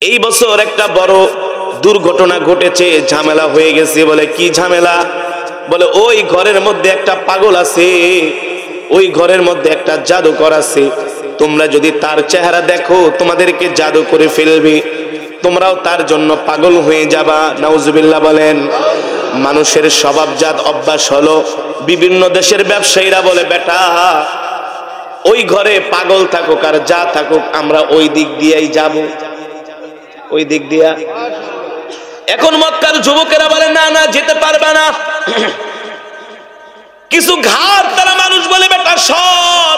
এই বছর একটা বড় দুর্ঘটনা ঘটেছে, ঝামেলা হয়ে গেছে। বলে কি ঝামেলা? বলে ওই ঘরের মধ্যে একটা পাগল আছে, ওই ঘরের মধ্যে একটা জাদুকর আছে। তোমরা যদি তার চেহারা দেখো তোমাদেরকে জাদু করে ফেলবে, তোমরাও তার জন্য পাগল হয়ে যাবা। নাউজুবিল্লাহ বলেন। মানুষের স্বভাবজাত অভ্যাস হলো, বিভিন্ন দেশের ব্যবসায়ীরা বলে বেটা ওই ঘরে পাগল থাকুক আর যা থাকুক আমরা ওই দিক দিয়েই যাব, ওই দিক দিয়া। এখন মক্কার যুবকেরা বলে না না যেতে পারবে না। কিছু ঘাট তারা মানুষ বলে বেটা সব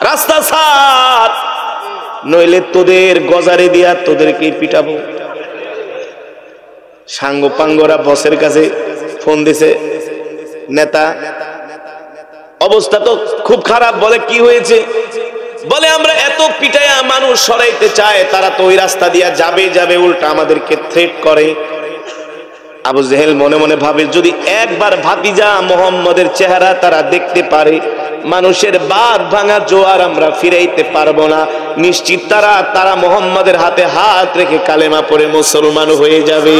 রাস্তা ছাড়, নইলে তোদের গজারে দিয়া তোদেরকে পিটাবো। সাঙ্গ পাঙ্গরা বসের কাছে ফোন দিছে, নেতা অবস্থা তো খুব খারাপ। বলে কি হয়েছে? বলে আমরা এত পিটায়া মানুষ সরাইতে চায়, তারা তো ওই রাস্তা দিয়া যাবে যাবে, উল্টা আমাদেরকে থ্রেট করে। আবু জেহেল মনে মনে ভাবে যদি একবার ভাতিজা মোহাম্মদের চেহারা তারা দেখতে পারে, মানুষের বাঁধ ভাঙা জোয়ার আমরা ফিরাইতে পারবো না। নিশ্চিত তারা মোহাম্মদের হাতে হাত রেখে কালেমা পড়ে মুসলমান হয়ে যাবে।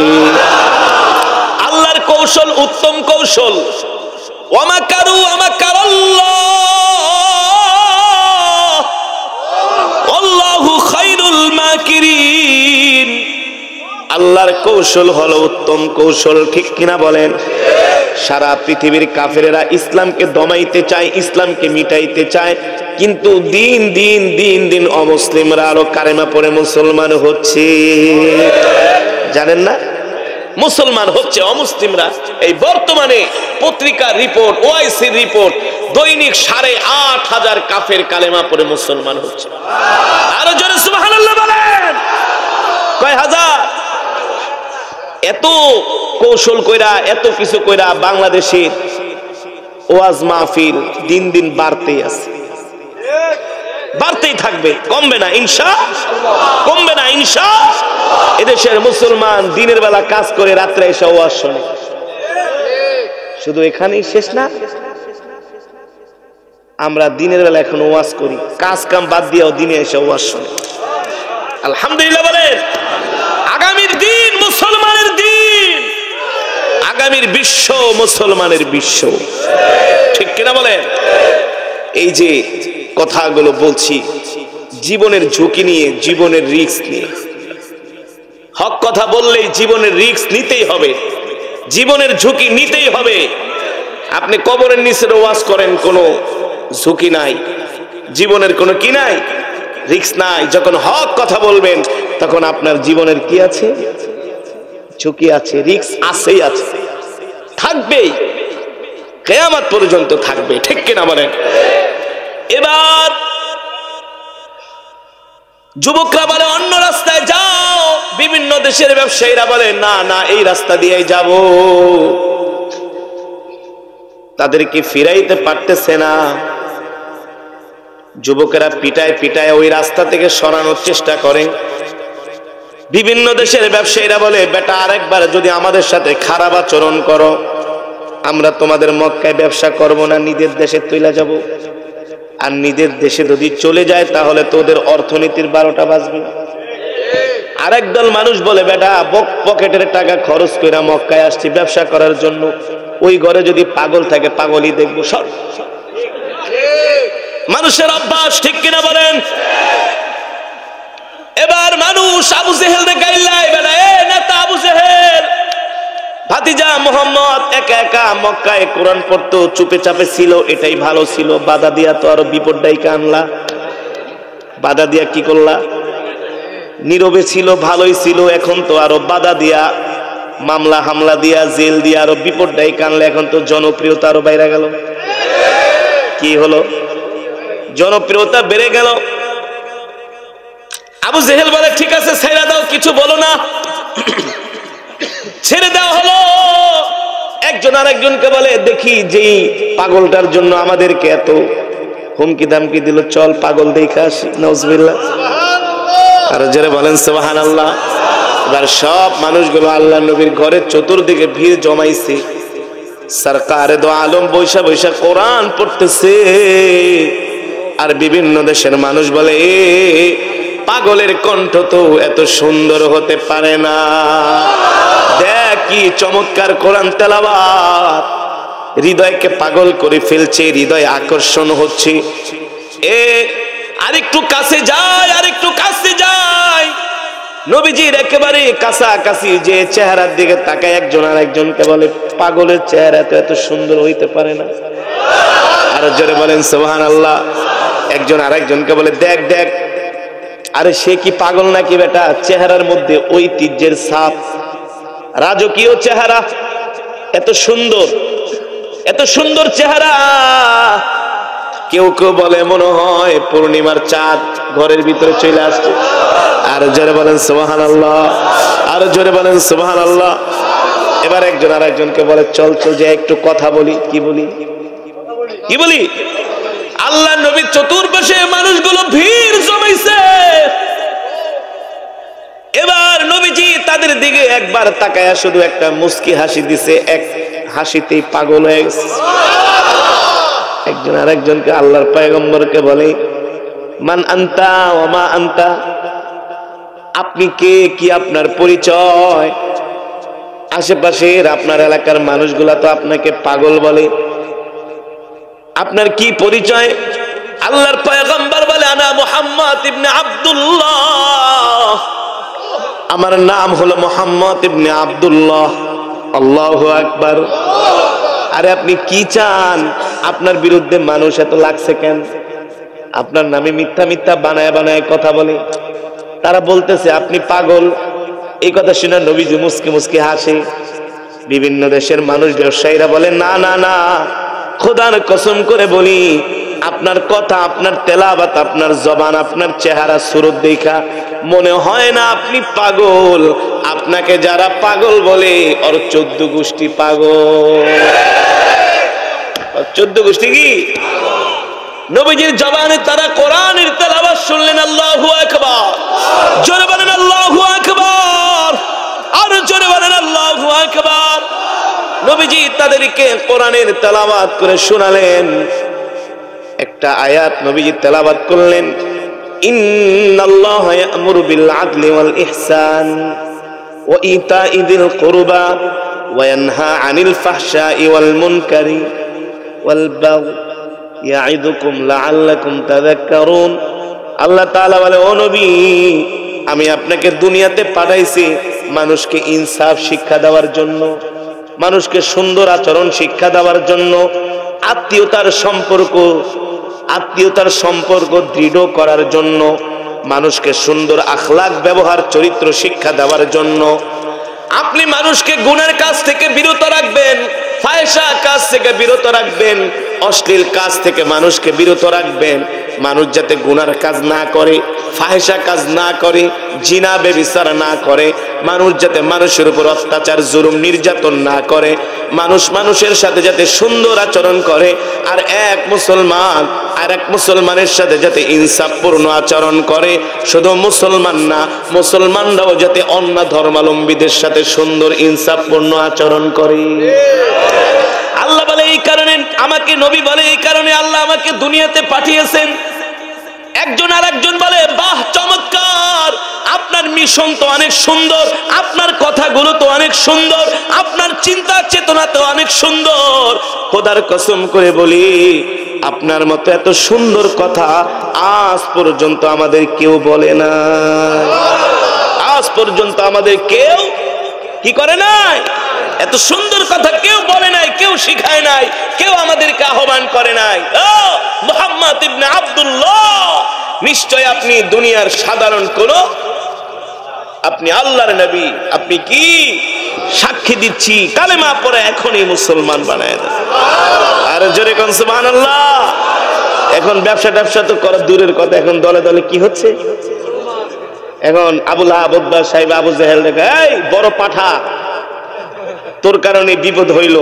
আল্লাহর কৌশল উত্তম কৌশল। ওয়ামাকারু ওয়ামাকারাল্লাহ আল্লাহু খায়রুল মাকিরিন। আল্লাহর কৌশল হলো উত্তম কৌশল, ঠিক কিনা বলেন? সারা পৃথিবীর কাফেরেরা ইসলামকে দমাইতে চায়, ইসলামকে মিটাইতে চায়, কিন্তু দিন দিন দিন দিন অমুসলিমরা আরো কালেমা পড়ে মুসলমান হচ্ছে। জানেন না? মুসলমান হচ্ছে অমুসলিমরা। এই বর্তমানে পত্রিকার রিপোর্ট, ওআইসির রিপোর্ট, দৈনিক 8,500 কাফের কালেমা পড়ে মুসলমান হচ্ছে। আরো জোরে সুবহানাল্লাহ বলেন। কয় হাজার? এত কৌশল কইরা এত কিছু কইরা বাংলাদেশের ওয়াজ মাহফিল দিন দিন বাড়তেই আছে, বাড়তেই থাকবে, কমবে না ইনশাআল্লাহ, কমবে না ইনশাআল্লাহ। এদেশের মুসলমান দিনের বেলা কাজ করে রাত্রে এসে ওয়াজ শোনে। শুধু এখানেই শেষ না, আমরা দিনের বেলা এখন ওয়াজ করি, কাজ কাম বাদ দিয়েও দিনে এসে ওয়াজ শোনে। আলহামদুলিল্লাহ বলেন। আগামীর দিন মুসলমানের দিন, আগামীর বিশ্ব মুসলমানের বিশ্ব, ঠিক কিনা বলেন? এই যে কথাগুলো বলছি জীবনের ঝুঁকি নিয়ে, জীবনের রিস্ক নিয়ে। হক কথা বললেই জীবনের রিস্ক নিতেই হবে, জীবনের ঝুঁকি নিতেই হবে। আপনি কবরের নিচে ওয়াজ করেন, কোনো ঝুঁকি নাই, জীবনের কোনো কি নাই, রিস্ক নাই। যখন হক কথা বলবেন তখন আপনার জীবনের কি আছে? ঝুঁকি আছে, রিস্ক আছেই আছে, থাকবেই, কিয়ামত পর্যন্ত থাকবে, ঠিক কিনা বলেন? এবার যুবকরা বলে অন্য রাস্তায় যাও, বিভিন্ন দেশের ব্যবসায়ীরা বলে না না এই রাস্তা দিয়েই যাব। তাদেরকে ফিরাইতে পারতেছে না। যুবকেরা পিটায় পিটায় ওই রাস্তা থেকে সরানোর চেষ্টা করে। বিভিন্ন দেশের ব্যবসায়ীরা বলে বেটা আরেকবার যদি আমাদের সাথে খারাপ আচরণ করো, আমরা তোমাদের মক্কায় ব্যবসা করব না, নিজের দেশে চলে যাব। আর নিজের দেশে যদি চলে যায় তাহলে তোদের অর্থনীতির 12টা বাজবে। আরেক দল মানুষ বলে বেটা পকেটের টাকা খরচ করে মক্কায় আসছি ব্যবসা করার জন্য, ওই ঘরে যদি পাগল থাকে পাগলই দেখবো। সব মানুষের অভ্যাস, ঠিক কিনা বলেন? এবার মানুষ আবু জেহেল রে গাইলাই বেটা, এ নেতা আবু জেহেল ভাতিজা মোহাম্মদ একা একা মক্কায় কোরআন পড়তো, চুপে চাপে ছিল, এটাই ভালো ছিল। বাধা দিয়া তো আরো বিপদটাই আনলা। বাধা দিয়া কি করলা? নীরবে ছিল, ভালোই ছিল, এখন তো আরো বাধা দিয়া, মামলা হামলা দিয়া, জেল দিয়া আরো বিপদটাই কানলে। এখন তো জনপ্রিয়তা আরো বাইরে গেল। কি হলো? জনপ্রিয়তা বেড়ে গেল। আবু জেহেল বলে ঠিক আছে ছেড়ে দাও, কিছু বলো না। ছেড়ে দেওয়া হলো। একজন আরেকজনকে বলে দেখি যেই পাগলটার জন্য আমাদেরকে এত হুমকি দামকি দিল, চল পাগল দেখা আসি। নাউজুবিল্লাহ। আর যারা বলেন সুবহানাল্লাহ। এবার সব মানুষগুলো আল্লাহ নবীর ঘরের চতুর্দিকে ভিড় জমাইছে। সরকারে দো আলম বৈশা বৈশা কোরআন পড়তেছে। আর বিভিন্ন দেশের মানুষ বলে পাগলের কণ্ঠ তো এত সুন্দর হতে পারে না। দেখ কি চমৎকার কোরআন তেলাওয়াত, হৃদয়কে পাগল করে ফেলছে, হৃদয় আকর্ষণ হচ্ছে। আরেকটু কাছে যায়, আরেকটু কাছে যায়, নবীজির একেবারে কাছাকাছি যে চেহারার দিকে তাকায় একজন আর একজনকে বলে, পাগলের চেহারা তো এত সুন্দর হইতে পারে না। আর জোরে বলেন সুবহানাল্লাহ। একজন আর একজনকে বলে, দেখ দেখ, আরে সে কি পাগল নাকি বেটা, চেহারার মধ্যে ঐতিহ্যের ছাপ, রাজকীয় চেহারা, এত সুন্দর, এত সুন্দর চেহারা। কেউ কেউ বলে মনে হয় পূর্ণিমার চাঁদ ঘরের ভিতরে চলে আসছে। আর জোরে বলেন সুবহানাল্লাহ, আর জোরে বলেন সুবহানাল্লাহ। এবার একজন আর একজনকে বলে, চল চল যে একটু কথা বলি। কি বলি, কি বলি? আল্লাহ নবীর চতুর্পাশে মানুষগুলো ভিড় জমাইছে। এবার নবীজি তাদের দিকে একবার তাকায়া শুধু একটা মুস্কি হাসি দিছে, এক হাসিতেই পাগল হয়ে গেছে। একজন আর একজনকে আল্লাহর পয়গম্বরকে বলে, মান আনতা ওয়া মা আনতা, আপনি কে, কি আপনার পরিচয়? আশেপাশের আপনার এলাকার মানুষগুলা তো আপনাকে পাগল বলে, আপনার কি পরিচয়? আল্লাহর পয়গম্বর বলে, আনা মুহাম্মদ ইবনে আব্দুল্লাহ, আমার নাম হলো মুহাম্মদ ইবনে আব্দুল্লাহ। আল্লাহু আকবার। আরে আপনি কি চান? আপনার বিরুদ্ধে মানুষ এত লাগছে কেন? আপনার নামে মিথ্যা মিথ্যা বানায় বানায় কথা বলে, তারা বলতেছে আপনি পাগল। এই কথা শুনে নবীজি মুস্কি মুস্কি হাসে। বিভিন্ন দেশের মানুষ, ব্যবসায়ীরা বলে, না না না, খোদার কসম করে বলি, আপনার কথা, আপনার তেলাওয়াত, আপনার জবান, আপনার চেহারা সুরত দেখা মনে হয় না আপনি পাগল। আপনাকে যারা পাগল বলে ওর 14 গোষ্ঠী পাগল। 14 গোষ্ঠী কি? নবীজির জবানে তারা কোরআনের তেলাওয়াত শুনলেন। আল্লাহু আকবার। জোরে বলেন আল্লাহু আকবার, আর জোরে বলেন আল্লাহু আকবার। নবীজি তাদেরকে কোরআনের তেলাওয়াত করে শোনালেন। একটা আয়াত নবীজি তেলাওয়াত করলেন, ইন্নাল্লাহা ইয়া'মুরু বিল আদলি ওয়াল ইহসান ওয়া ইতা'i যিল কুরবা ওয়া ইয়ানহা আনিল ফাহশাই ওয়াল মুনকারি ওয়াল বাগই ইয়া'iদুকুম লাআল্লাকুম তাযাক্কারুন। আল্লাহ তাআলা বলে, ও নবী, আমি আপনাকে দুনিয়াতে পাঠাইছি মানুষকে ইনসাফ শিক্ষা দেওয়ার জন্য, মানুষকে সুন্দর আচরণ শিক্ষা দেওয়ার জন্য, আত্মীয়তার সম্পর্ক দৃঢ় করার জন্য, মানুষকে সুন্দর আখলাক ব্যবহার চরিত্র শিক্ষা দেওয়ার জন্য। আপনি মানুষকে গুনাহের কাজ থেকে বিরত রাখবেন, ফাহিশা কাজ থেকে বিরত রাখবেন, অশ্লীল কাজ থেকে মানুষকে বিরত রাখবেন। মানুষ যাতে গুনার কাজ না করে, ফাহিশা কাজ না করে, জিনা ব্যভিচার না করে, মানুষ যাতে মানুষের উপর অত্যাচার জুলুম নির্যাতন না করে, মানুষ মানুষের সাথে যাতে সুন্দর আচরণ করে, আর এক মুসলমান আর এক মুসলমানের সাথে যাতে ইনসাফপূর্ণ আচরণ করে। শুধু মুসলমান না, মুসলমানরাও যাতে অন্য ধর্মাবলম্বীদের সাথে সুন্দর ইনসাফপূর্ণ আচরণ করে। আল্লাহ বলে, এই কারণে আমাকে নবী বলে, এই কারণে আল্লাহ আমাকে দুনিয়াতে পাঠিয়েছেন। একজন আর একজন বলে, বাহ চমৎকার, আপনার মিশন তো অনেক সুন্দর, আপনার কথাগুলো তো অনেক সুন্দর, আপনার চিন্তা চেতনা তো অনেক সুন্দর। খোদার কসম করে বলি, আপনার মতো এত সুন্দর কথা আজ পর্যন্ত আমাদের কেউ বলে না। আজ পর্যন্ত আমাদের কেউ কি করে নাই? এত সুন্দর কথা কেউ বলে নাই, কেউ শিখায় নাই, কেউ আমাদেরকে আহ্বান করে নাই। ও মুহাম্মদ ইবনে আব্দুল্লাহ, নিশ্চয় আপনি দুনিয়ার সাধারণ কোন, আপনি আল্লাহর নবী। আপনি কি? সাক্ষী দিচ্ছি, কালেমা পড়ে এখনই মুসলমান বানায় দেন। আর জোরে কোন সুবহানাল্লাহ। এখন ব্যবসা তো করা দূরের কথা, এখন দলে দলে কি হচ্ছে? এখন আবুল আবুদ্দা সাহেব, আবু জেহেল দেখে, এই বড় পাঠা, তোর কারণে বিপদ হইল।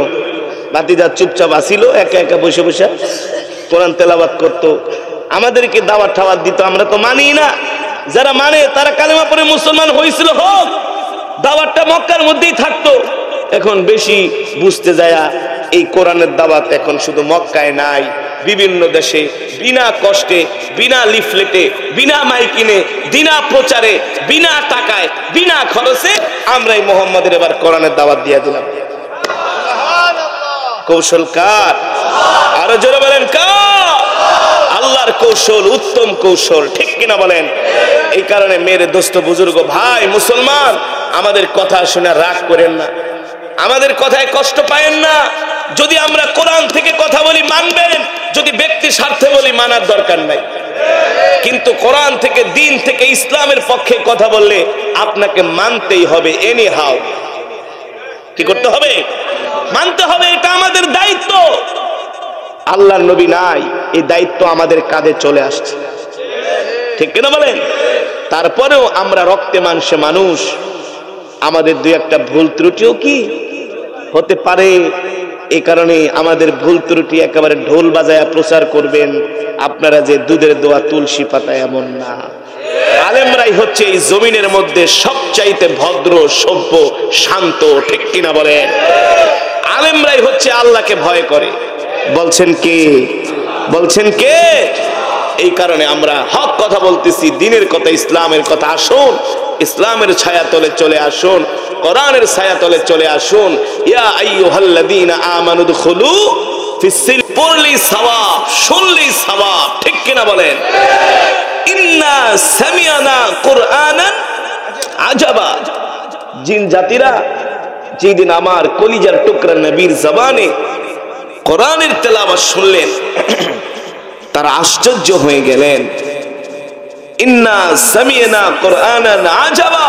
বাতিজা চুপচাপ আসিল, একা একা বসে বসে কোরআন তেলাওয়াত করতো, আমাদেরকে দাওয়াত ঠাওয়াত দিত। আমরা তো মানি না। যারা মানে তারা কালেমা পড়ে মুসলমান হয়েছিল, হোক, দাওয়াতটা মক্কার মধ্যেই থাকতো। এখন বেশি বুঝতে যায় এই কোরআনের দাওয়াত এখন শুধু মক্কায় নাই, বিভিন্ন দেশে বিনা কষ্টে, বিনা লিফলেটে, বিনা মাইকিনে, বিনা প্রচারে, বিনা টাকায়, বিনা খরচে আমরা এই মোহাম্মদের এবার কোরআনের দাওয়াত দিয়ে দিলাম। কৌশল কার? আরো জোরে বলেন কার? আল্লাহর কৌশল, উত্তম কৌশল, ঠিক কিনা বলেন? এই কারণে মেরে দোস্ত বুজুর্গ ভাই মুসলমান, আমাদের কথা শুনে রাগ করেন না, আমাদের কথায় কষ্ট পায়েন না। যদি আমরা কোরআন থেকে কথা বলি মানবেন, যদি ব্যক্তি স্বার্থে বলি মানার দরকার নাই। কিন্তু কোরআন থেকে, দিন থেকে, ইসলামের পক্ষে কথা বললে আপনাকে মানতেই হবে, এনি হাউ। কি করতে হবে? মানতে হবে, এটা আমাদের দায়িত্ব। আল্লাহর নবী নাই, এই দায়িত্ব আমাদের কাঁধে চলে আসছে, ঠিক কিনা বলেন? তারপরেও আমরা রক্তে মাংসে মানুষ, আমাদের দুই একটা ভুল ত্রুটিও কি হতে পারে। এই কারণে আমাদের ভুল ত্রুটি একেবারে ঢোল বাজায়া প্রচার করবেন আপনারা যে দুধের দোয়া তুলসী পাতা, এমন না। আলেমরাই হচ্ছে এই জমিনের মধ্যে সবচাইতে ভদ্র, সভ্য, শান্ত, ঠিক কিনা বলেন? আলেমরাই হচ্ছে আল্লাহকে ভয় করে। বলছেন কে? বলছেন কে? এই কারণে আমরা হক কথা বলতেছি, দিনের কথা, ইসলামের কথা। আসুন ইসলামের ছায়াতলে চলে আসুন, কোরআনের ছায়াতলে চলে আসুন। ইয়া আইয়ুহাল্লাযীনা আমানু দুখুলু ফিস-সিলমি, পড়লেই সওয়াব, শুনলেই সওয়াব, ঠিক কিনা বলেন? ইন্না সামিআনা কুরআনান আজাবা। জিন জাতিরা যেদিন আমার কলিজার টুকরা নবীর জবানে কোরআনের তেলাওয়াত শুনলেন, তারা আশ্চর্য হয়ে গেলেন। ইন্না সামিআনা কুরআনান আজাবা,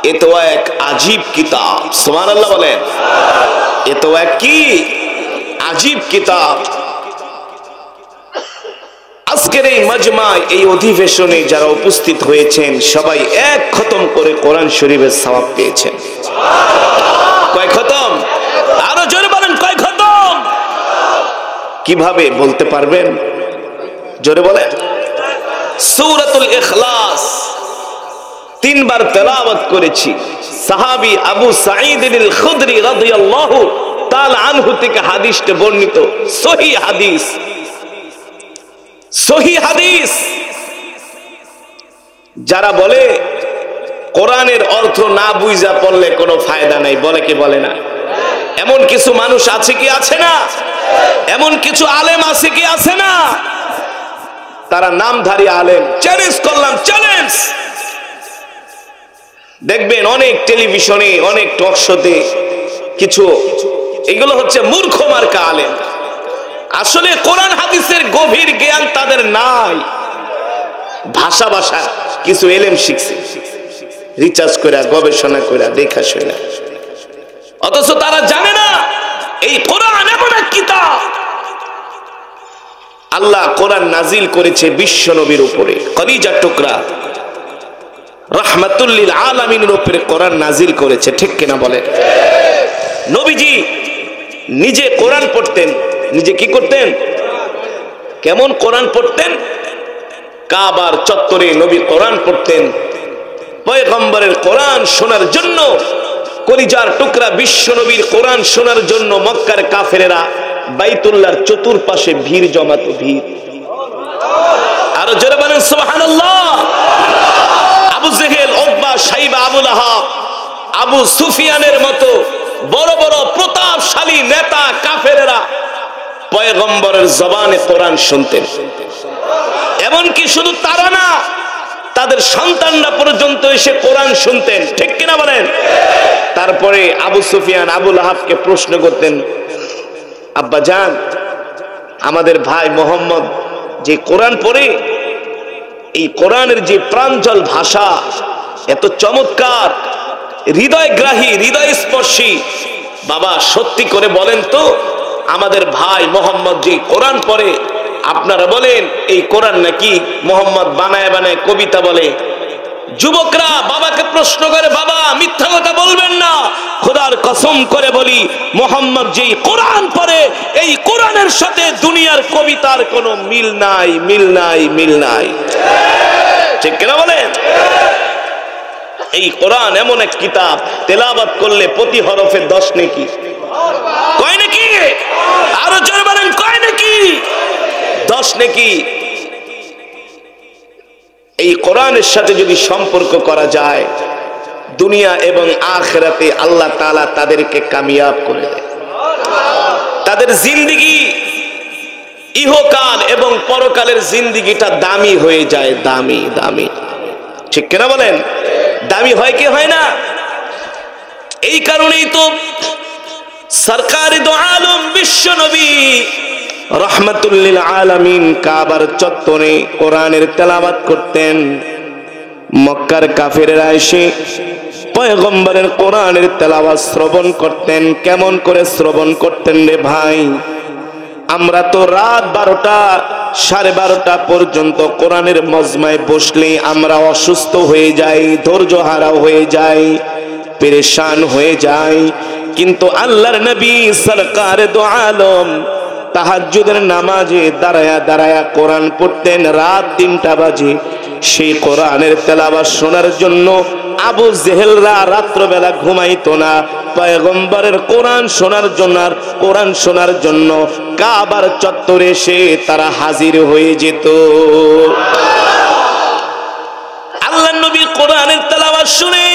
এ তো এক আজীব কিতাব। সুবহানাল্লাহ বলেন। এ তো এক কি আজীব কিতাব। আজকের এই মাজমায়, এই অধিবেশনে যারা উপস্থিত হয়েছেন সবাই এক খতম করে কোরআন শরীফের সওয়াব পেয়েছেন। কয় খতম? আরো জোরে বলেন, কয় খতম? কিভাবে বলতে পারবেন? জোরে বলেন। সূরাতুল ইখলাস 3 বার তেলাওয়াত করেছি। সাহাবী আবু সাঈদ আল খুদরি রাদিয়াল্লাহু তাআলা আনহু থেকে হাদিসটা বর্ণিত, সহিহ হাদিস, সহিহ হাদিস। যারা বলে কোরআনের অর্থ না বুঝা পড়লে কোনো ফায়দা নাই, বলে কি বলে না? এমন কিছু মানুষ আছে কি আছে না? এমন কিছু আলেম আছে কি আছে না? তারা নামধারী আলেম। চ্যালেঞ্জ করলাম, চ্যালেঞ্জ। দেখবেন অনেক টেলিভিশনে, অনেক টক শোতে কিছু, এগুলো হচ্ছে মূর্খ মার্কা আলেম। আসলে কোরআন হাদিসের গভীর জ্ঞান তাদের নাই, ভাষা ভাষা কিছু এলেম শিখছে, রিসার্চ করে, গবেষণা করে, দেখা শোনা, অথচ তারা জানে না এই কোরআন এমন এক কিতাব। আল্লাহ কোরআন নাজিল করেছে বিশ্ব নবীর উপরে, কলিজার টুকরা রাহমাতুল লিল আলামিনের উপরে কোরআন নাজিল করেছে, ঠিক কিনা বলেন? নবীজি নিজে কোরআন পড়তেন। নিজে কি করতেন? কেমন কোরআন পড়তেন? কাবার চত্বরে নবী কোরআন পড়তেন। পয়গম্বরের কোরআন শোনার জন্য, কলিজার টুকরা বিশ্ব নবীর কোরআন শোনার জন্য মক্কার কাফেরেরা বাইতুল্লাহর চতুর্পাশে ভিড় জমাতো, ভিড়। আরো জোরে বলেন সুবহানাল্লাহ। আবু জেহেল, উতবা, শাইবা, আবু লাহাব, আবু সুফিয়ানের মতো বড় বড় প্রতাপশালী নেতা কাফেরেরা পয়গম্বরের জবানে কোরআন শুনতেন। এমনকি শুধু তারা না, তাদের সন্তানরা পর্যন্ত এসে কোরআন শুনতেন, ঠিক কিনা বলেন? তারপরে আবু সুফিয়ান আবু লাহাবকে প্রশ্ন করতেন, আব্বা জান, আমাদের ভাই মোহাম্মদ যে কোরআন পড়ে, এই কোরআনের যে প্রাঞ্জল ভাষা, এত চমৎকার, হৃদয়গ্রাহী, হৃদয়স্পর্শী, বাবা সত্যি করে বলেন তো, আমাদের ভাই মোহাম্মদ যে কোরআন পড়ে, আপনারা বলেন এই কোরআন নাকি মোহাম্মদ বানায় বানায় কবিতা বলে? যুবকরা বাবাকে প্রশ্ন করে, বাবা মিথ্যা কথা বলবেন না, খোদার কসম করে বলি, মোহাম্মদ যেই কোরআন পড়ে, এই কোরআনের সাথে দুনিয়ার কবিতার কোনো মিল নাই, মিল নাই, মিল নাই, ঠিক কিনা বলেন? এই কোরআন এমন এক কিতাব, তেলাওয়াত করলে প্রতি হরফে 10 নেকি। কয় নাকি? আরো জোরে বলেন, কয় নাকি? 10 নেকি। এই কোরআনের সাথে যদি সম্পর্ক করা যায়, দুনিয়া এবং আখিরাতে আল্লাহ তাআলা তাদেরকে কামিয়াব করে দেয়। তাদের জিন্দেগি ইহকাল এবং পরকালের জিন্দেগিটা দামি হয়ে যায়, দামি দামি। ঠিক কিনা বলেন? দামি হয় কি হয় না? এই কারণেই তো সরকারি দো আলম বিশ্ব নবী রহমাতুল লিল আলামিন কাবার চত্বরে কোরআনের তেলাওয়াত করতেন। মক্কার কাফেররা এসে পয়গম্বরের কোরআনের তেলাওয়াত শ্রবণ করতেন। কেমন করে শ্রবণ করতেন রে ভাই? আমরা তো রাত 12টা 12:30 পর্যন্ত কোরআনের মজমায় বসলে আমরা অসুস্থ হয়ে যাই, ধৈর্য হারা হয়ে যাই, পেরেশান হয়ে যাই। কিন্তু আল্লাহর নবী সরকারে দো আলম তাহাজ্জুদের নামাজে দাঁড়ায়া দাঁড়ায়া কোরআন পড়তেন। রাত 3টা বাজে সেই কোরআনের তেলাওয়াত শোনার জন্য আবু জেহেলরা রাত্রবেলা ঘুমাইতো না। পয়গম্বরের কোরআন শোনার জন্য আর কোরআন শোনার জন্য কাবার চত্বরে এসে তারা হাজির হয়ে যেত। আল্লাহর নবী কোরআনের তেলাওয়াত শুনে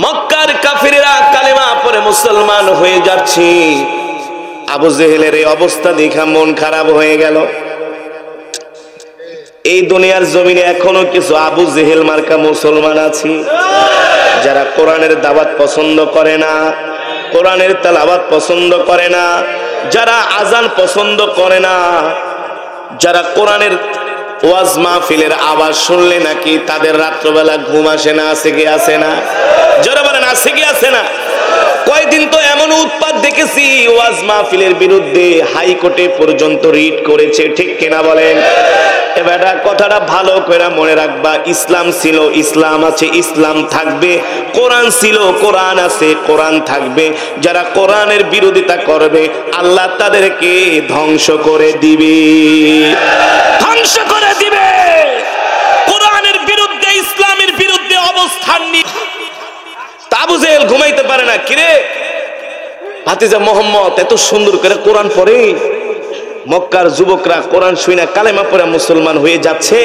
মক্কার কাফিররা কালেমা পড়ে মুসলমান হয়ে যাচ্ছে। আবু জেহেলের এই অবস্থা দেখে মন খারাপ হয়ে গেল। এই দুনিয়ার জমিনে এখনো কিছু আবু জেহেল মার্কা মুসলমান আছে যারা কোরআনের দাওয়াত পছন্দ করে না, কোরআনের তেলাওয়াত পছন্দ করে না, যারা আজান পছন্দ করে না, যারা কোরআনের ওয়াজ মাহফিলের আওয়াজ শুনলে নাকি তাদের রাত্রবেলা ঘুম আসে না। আছে কি আসে না? যারা বলেন আছে কি আসে না? কয়দিন তো এমন উৎপাত দেখেছি, ওয়াজ মাহফিলের বিরুদ্ধে হাইকোর্টে পর্যন্ত রিট করেছে। ঠিক কিনা বলেন? এবার কথাটা ভালো করে মনে রাখবা, ইসলাম ছিল, ইসলাম আছে, ইসলাম থাকবে। কোরআন ছিল, কোরআন আছে, কোরআন থাকবে। যারা কোরআনের বিরোধিতা করবে আল্লাহ তাদেরকে ধ্বংস করে দিবে, ধ্বংস করে দিবে। কোরআনের বিরুদ্ধে, ইসলামের বিরুদ্ধে অবস্থান নিয়ে আবু জেহেল ঘুমাইতে পারে না। কিরে ভাতিজা মোহাম্মদ এত সুন্দর করে কোরআন পড়ে, মক্কার যুবকরা কোরআন শুনে কালেমা পড়ে মুসলমান হয়ে যাচ্ছে,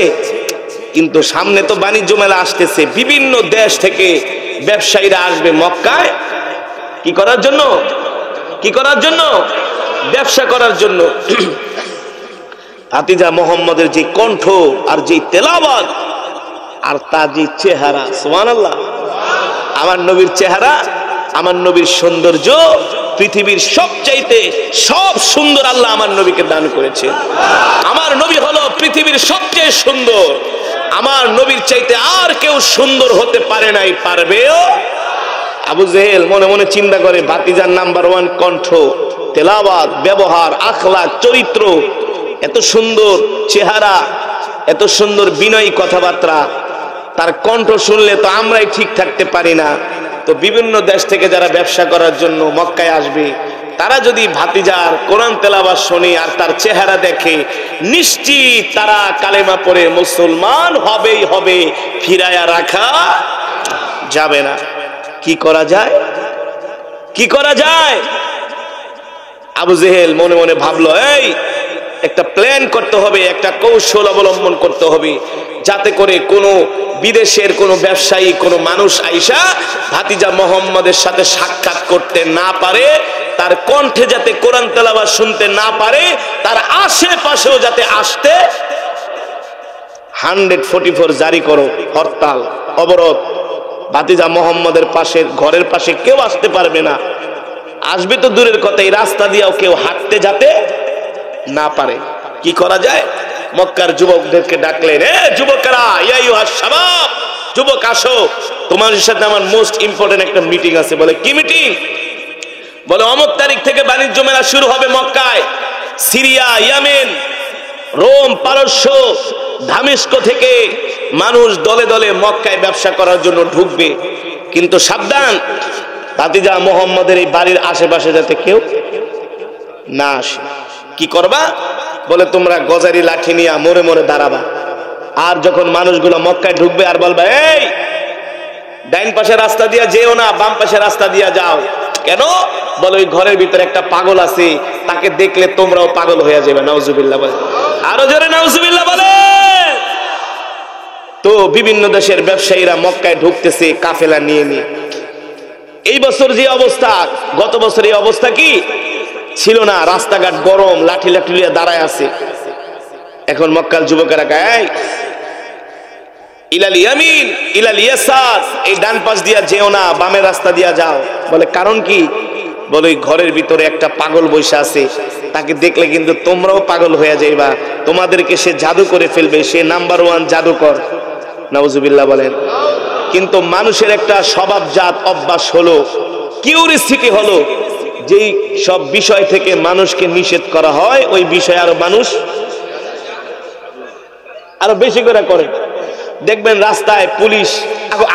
কিন্তু সামনে তো বাণিজ্য মেলা আসতেছে, বিভিন্ন দেশ থেকে ব্যবসায়ীরা আসবে মক্কায় কি করার জন্য? কি করার জন্য? ব্যবসা করার জন্য। ভাতিজা মোহাম্মদের যে কণ্ঠ আর যে তেলাওয়াত আর তার যে চেহারা, সুবহানাল্লাহ, আমার নবীর চেহারা, আমার নবীর সৌন্দর্য পৃথিবীর সবচাইতে সব সুন্দর আল্লাহ আমার নবীকে দান করেছে। আমার নবী হলো পৃথিবীর সবচেয়ে সুন্দর। আমার নবীর চাইতে আর কেউ সুন্দর হতে পারে নাই, পারবেও। আবু জেহেল মনে মনে চিন্তা করে, ভাতিজার নাম্বার 1 কণ্ঠ, তেলাওয়াত, ব্যবহার, আখলাক, চরিত্র, এত সুন্দর চেহারা, এত সুন্দর বিনয়ী কথাবার্তা, তার কণ্ঠ শুনলে তো আমরাই ঠিক থাকতে পারি না। তো বিভিন্ন দেশ থেকে যারা ব্যবসা করার জন্য মক্কায় আসবে, তারা যদি ভাতিজার কোরআন তেলাওয়াত শুনে আর তার চেহারা দেখে, নিশ্চিত তারা কালেমা পড়ে মুসলমান হবেই হবে, ফিরায়া রাখা যাবে না। কি করা যায়? কি করা যায়? আবু জেহেল মনে মনে ভাবলো, এই একটা প্ল্যান করতে হবে, একটা কৌশল অবলম্বন করতে হবে, যাতে করে কোনো বিদেশের কোনো ব্যবসায়ী, কোনো মানুষ আইসা ভাতিজা মোহাম্মদের সাথে সাক্ষাৎ করতে না পারে, তার কণ্ঠে যাতে কোরআন তেলাওয়াত শুনতে না পারে, তার আশেপাশেও যাতে আসতে 144 জারি করো, হরতাল, অবরোধ। ভাতিজা মোহাম্মদের পাশে, ঘরের পাশে কেউ আসতে পারবে না। আসবে তো দূরের কথা, এই রাস্তা দিয়েও কেউ হাঁটতে যাতে না পারে। কি করা যায়? মক্কার যুবকদেরকে ডাকলেন, এ যুবকেরা, ইয়া আইয়ুহাস শাবাব, যুবক আসো, তোমাদের সাথে আমার মোস্ট ইম্পর্টেন্ট একটা মিটিং আছে। বলে কি মিটিং? বলে অমুক তারিখ থেকে বাণিজ্য মেলা শুরু হবে মক্কায়। সিরিয়া, ইয়েমেন, রোম, পারস্য, দামেস্ক থেকে মানুষ দলে দলে মক্কায় ব্যবসা করার জন্য ঢুকবে, কিন্তু সাবধান, ভাতিজা মোহাম্মদের এই বাড়ির আশেপাশে যাতে কেউ না আসে। কি করবা? বলে তোমরা গজারি লাঠি নিয়ে মোড়ে মোড়ে দাঁড়াবা, আর যখন মানুষগুলো মক্কায় ঢুকবে আর বলবা, এই ডাইন পাশে রাস্তা দিয়া যেও না, বাম পাশে রাস্তা দিয়া যাও। কেন? বলে ওই ঘরের ভিতরে একটা পাগল আছে, তাকে দেখলে তোমরাও পাগল হয়ে যাবে। নাউজুবিল্লাহ বলে, আরো জোরে নাউজুবিল্লাহ বলে। তো বিভিন্ন দেশের ব্যবসায়ীরা মক্কায় ঢুকতেছে কাফেলা নিয়ে নিয়ে। এই বছর যে অবস্থা, গত বছর এই অবস্থা কি ছিল না? রাস্তাঘাট গরম, লাঠি লাঠি লিয়ে দাঁড়ায় আছে। এখন মক্কার যুবকেরা গায় ইলাল ইয়ামিন ইলাল ইয়াসার, এই ডান পাশ দিয়া যেও না, বামের রাস্তা দিয়া যাও। বলে কারণ কি? বলে ওই ঘরের ভিতরে একটা পাগল বসে আছে, তাকে দেখলে কিন্তু তোমরাও পাগল হয়ে যাইবা, তোমাদেরকে সে জাদু করে ফেলবে, সে নাম্বার 1 জাদুকর। নাউজুবিল্লাহ বলেন। কিন্তু মানুষের একটা স্বভাবজাত অভ্যাস হলো, কিউরিসিটি হলো, যেই সব বিষয় থেকে মানুষকে নিষেধ করা হয় ওই বিষয় আরো মানুষ আরো বেশি করে করে। দেখবেন রাস্তায় পুলিশ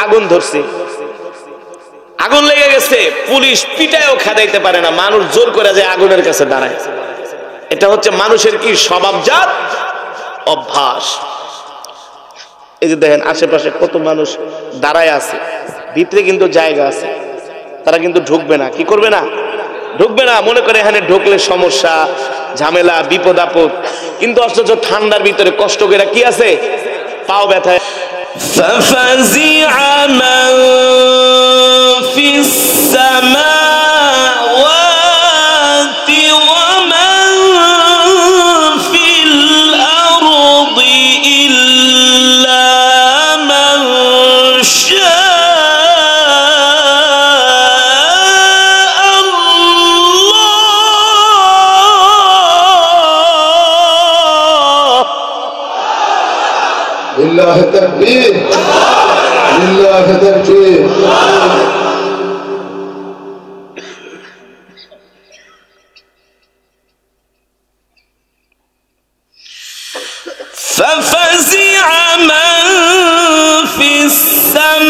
আগুন ধরছে, আগুন লেগে গেছে, পুলিশ পিটায়ও খেদাইতে পারে না, মানুষ জোর করে যায় আগুনের কাছে দাঁড়ায়। এটা হচ্ছে মানুষের কি স্বভাবজাত অভ্যাস। এই যে দেখেন আশেপাশে কত মানুষ দাঁড়ায় আছে, ভিতরে কিন্তু জায়গা আছে, তারা কিন্তু ঢুকবে না। কি করবে না? ঢুকবে না, মনে করে এখানে ঢুকলে সমস্যা, ঝামেলা, বিপদ আপদ। কিন্তু অথচ ঠান্ডার ভিতরে কষ্ট করে কি আছে, পাও ব্যথায়। ففزع من في السماوات ومن في الأرض إلا من شاء الله. لله التكبير، لله التكبير. ففزع من في السماوات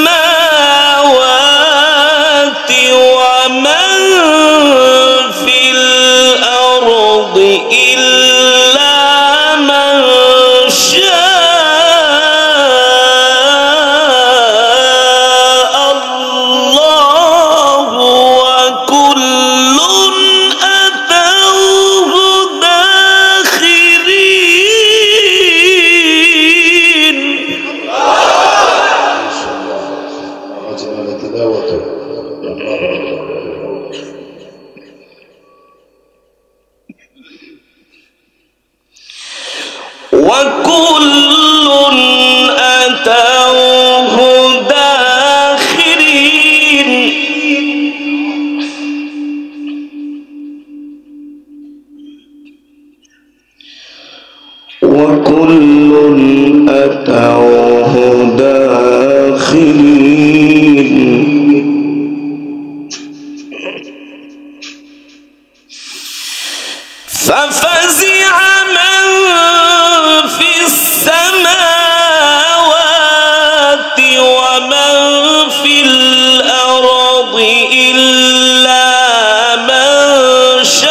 ومن في الأرض إلا من شاء الله وكل أتوه داخرين. أجمل تلاوته. وكل أتوه داخرين. وكل أتوه داخرين. ففزع من في السماوات ومن في الأرض إلا من شاء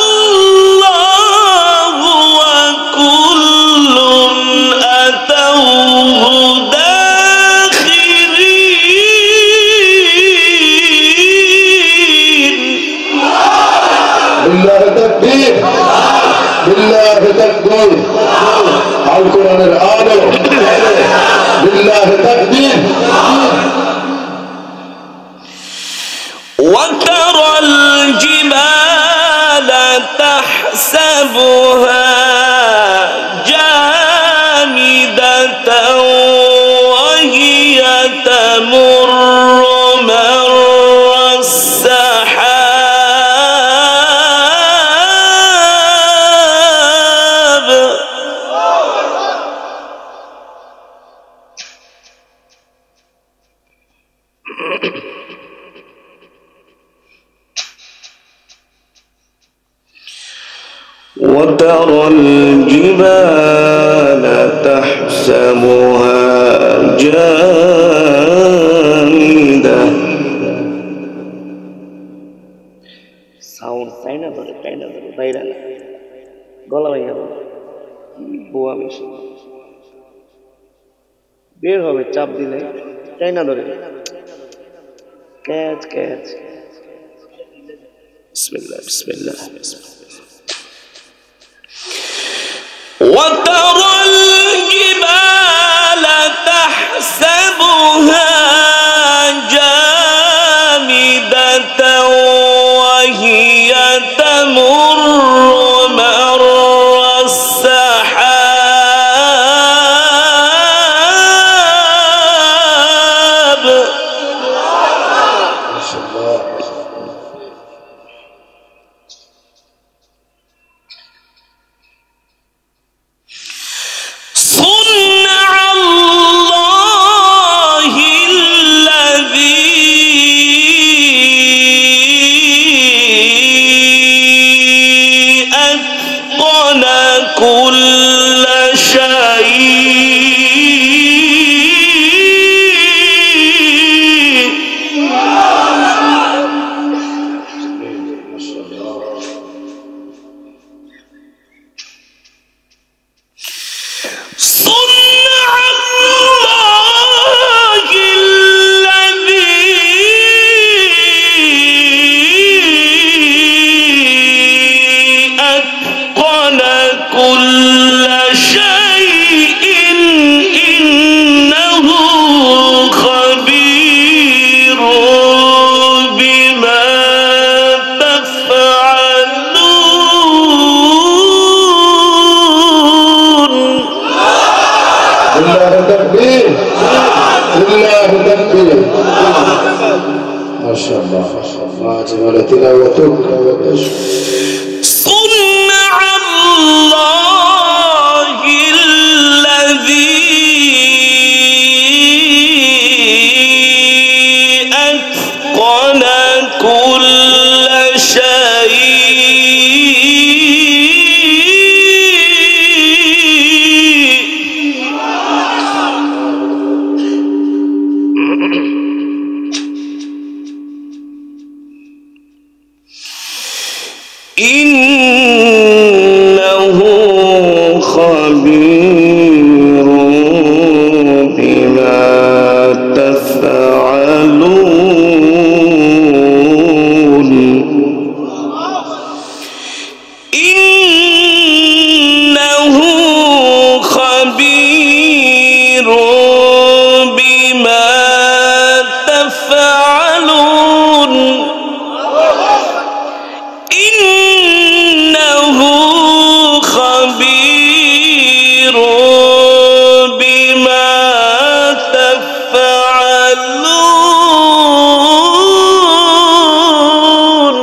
الله وكل أتوه داخرين. لله التكبير، لله التكبير. القرآن الآن. لله التكبير. وترى الجبال تحسبها جامدة وهي تمر مر السحاب. وترى الجبال تحسبها جامدة. সাউন্ড তাই না ধরে বাইরে না, গলা ভাইয়া বোয়া বেশি বের হবে চাপ দিলে, তাই না ধরে كات كات بسم الله بسم الله وترى الجبال تحسبها جامدة وهي تمر مر السحاب ما شاء الله صنع الله الذي أتقن كل شيء ما شاء الله صنع الله الذي أتقن كل شيء إنه خبير بما تفعلون لله تكبير لله تكبير ما شاء الله ما أجمل تلاوتك صنع الله الذي أتقن كل شيء إنه خبير بما تفعلون إنه خبير بما تفعلون إنه خبير بما تفعلون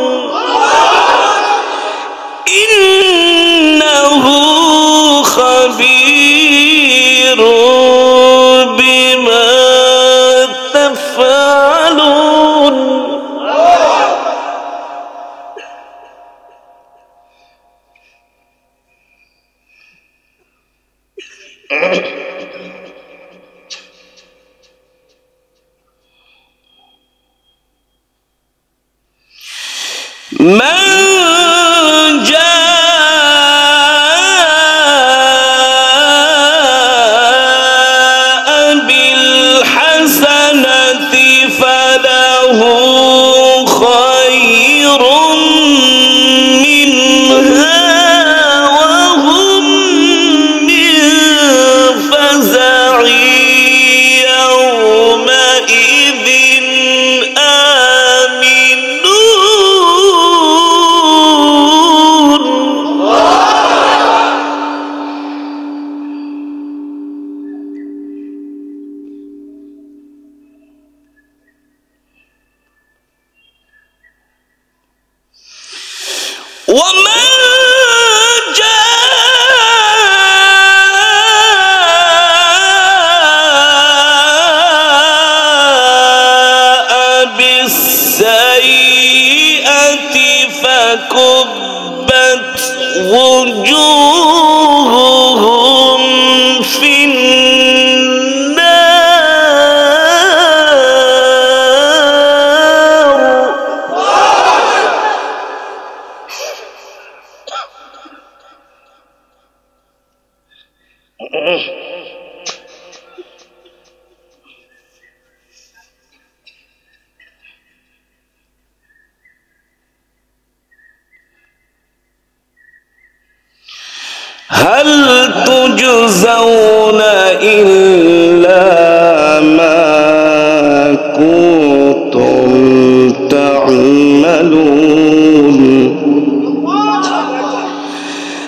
إنه خبير بما تفعلون من جاء بالحسنة فله خير منها وهم من فزع يومئذ ومن جاء بالسيئة فكبت وجوههم في النار تجزون إلا ما كنتم تعملون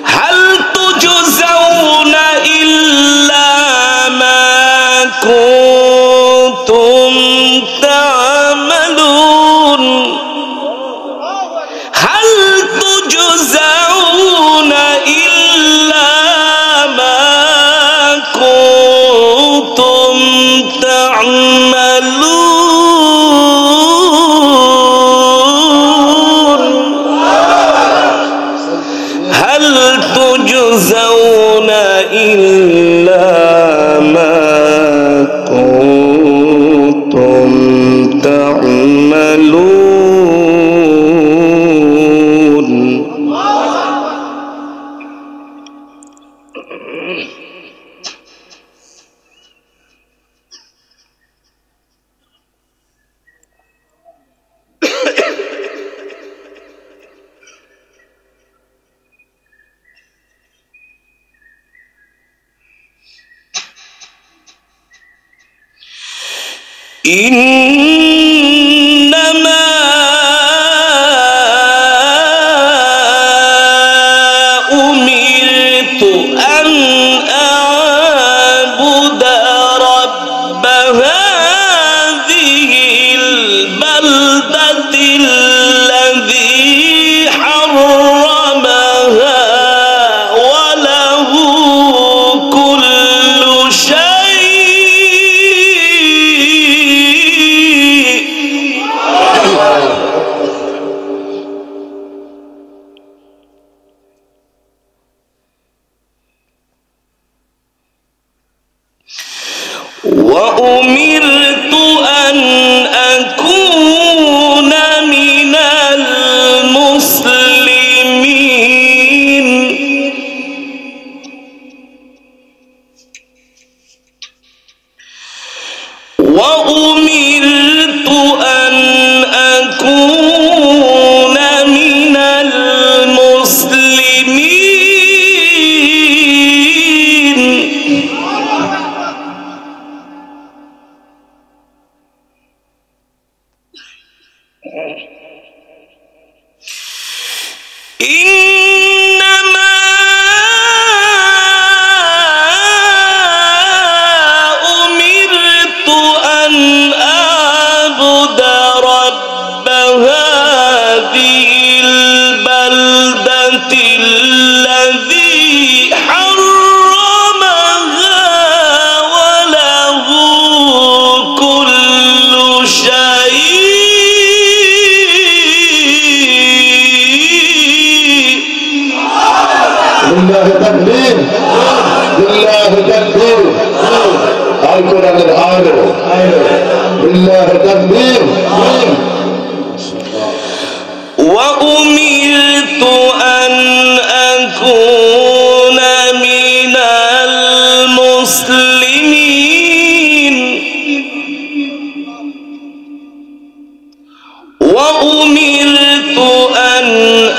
هل تجزون إلا ما كنتم تعملون هل تجزون إلا ما كنتم تعملون هل تجزون إلا ما كنتم تعملون إنما أمرت أن أعبد رب هذه البلدة الذي حرمها وله كل شيء وأمرت أن أكون من المسلمين وأمرت أن أكون من المسلمين إنما أمرت أن أعبد رب هذه البلدة الذي حرمها وله كل شيء لله تكبير لله تكبير القرآن العالم لله تكبير وأمرت أن أكون من المسلمين وأمرت أن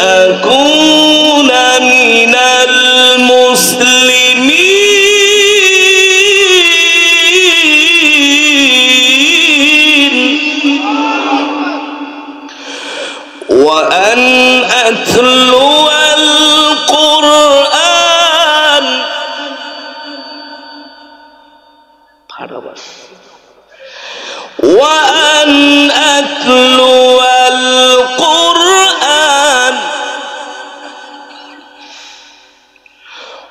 أكون من المسلمين وأن أتلو القرآن وأن أتلو القرآن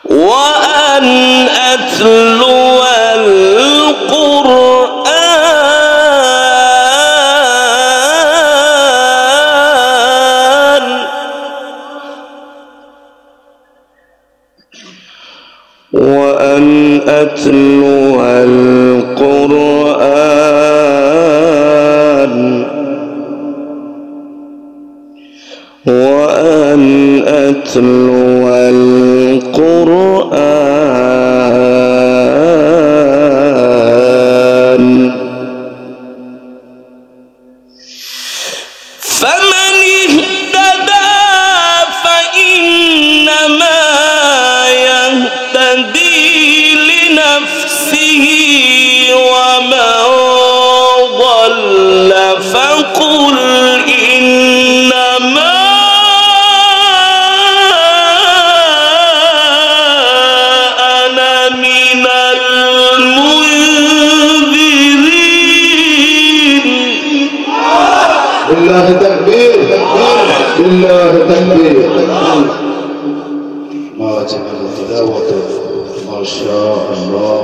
وأن أتلو القرآن وأن أتلو القرآن وأن أتلو القرآن فمن اهتدى فإنما يهتدي لله تكبير لله تكبير ما جمال تلاوته ما شاء الله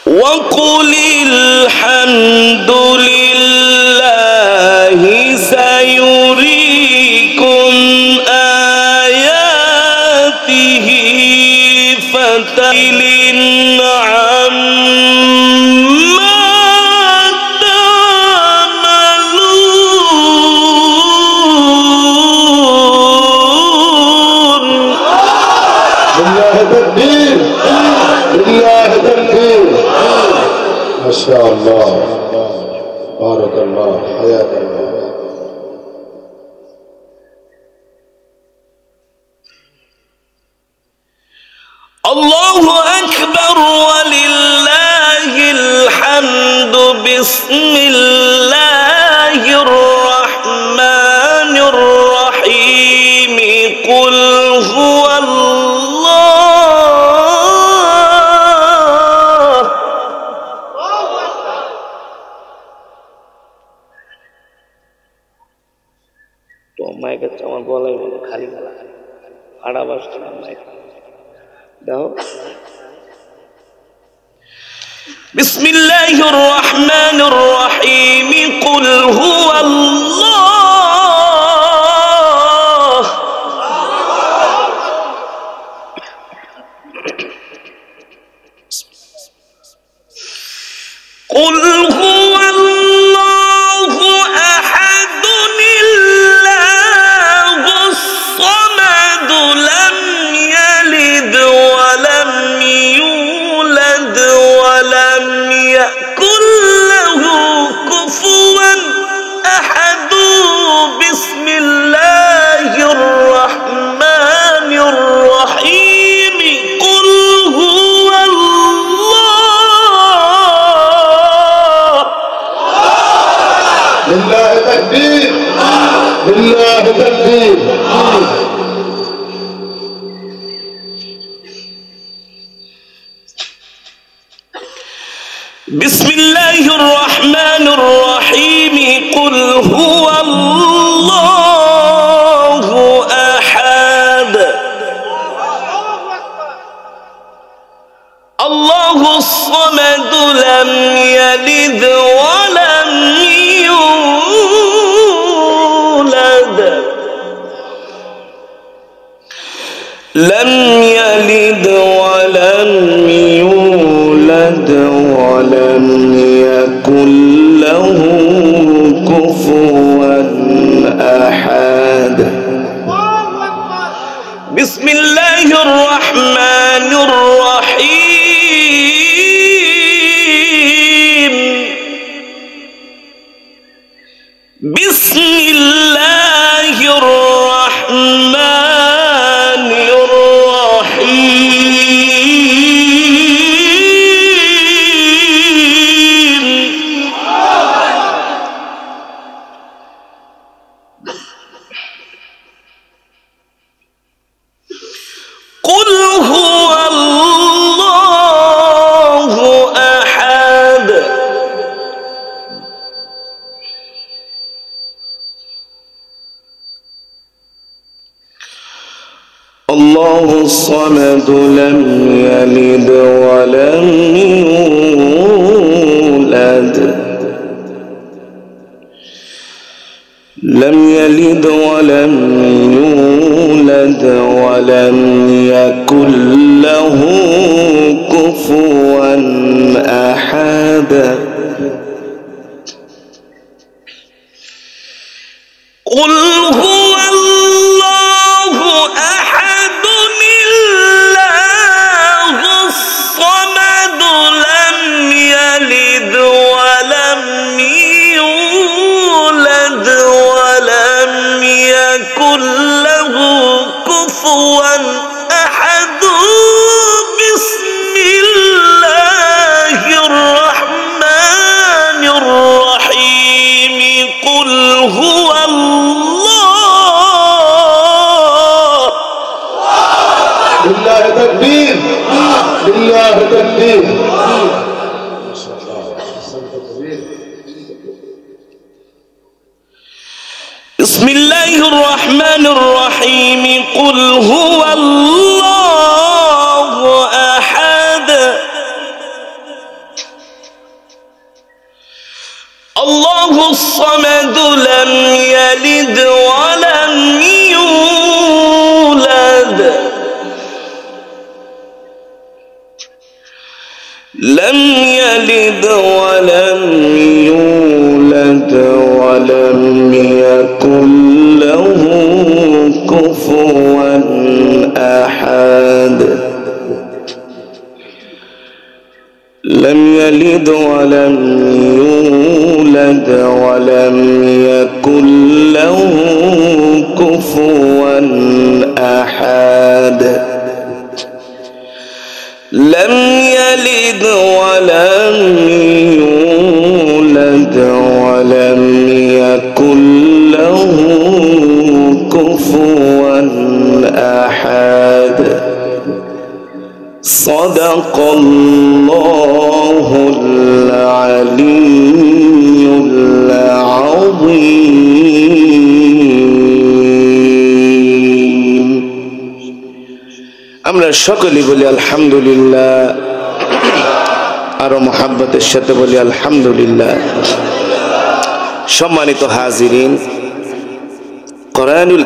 وقل الحمد لله سيريكم آياته فتعلن عما تعملون. لله تكبير لله تكبير ما شاء الله بارك الله حياك الله. الله أكبر ولله الحمد. بسم الله الرحمن الرحيم. قل هو الله. তো মাইকের আমার গলায় বলো খালি গলা আড়া বাসছে না মাইক দাও। بسم الله الرحمن الرحيم. قل هو الله. قل هو الله أحد الله الصمد لم يلد ولم يولد ولم يكن له كفوا أحد. بسم الله الرحمن الرحيم. قل هو الله. لله تكبير لله تكبير. بسم الله الرحمن الرحيم. قل هو الله أحد الله الصمد لم يلد ولم يولد لم يلد ولم يولد ولم يكن له كفوا أحد. بسم الله الرحمن الرحيم. بسم الله الرحمن الرحيم. قل هو الله أحد الله الصمد لم يلد ولم يولد لم يلد ولم يولد ولم يكن له كفوا أحد. قل هو الله أحد الله الصمد لم يلد ولم يولد ولم يكن له كفوا أحد. بسم الله الرحمن الرحيم. قل هو الله বিসমিল্লাহির রহমানির রহিম কুল হুয়াল্লাহু আহাদ আল্লাহুস সামাদ লাম ইয়ালিদ ওয়া লাম ইউলাদ لم يلد ولم يولد ولم يكن له كفوا أحد لم يلد ولم يولد ولم يكن له كفوا أحد لم يلد ولم يولد ولم يكن له كفوا أحد صدق الله العلي العظيم আমরা সকলে বলি আলহামদুলিল্লাহ আরো মুহাব্বতের সাথে বলি আলহামদুলিল্লাহ সম্মানিত হাজিরিন কোরআনুল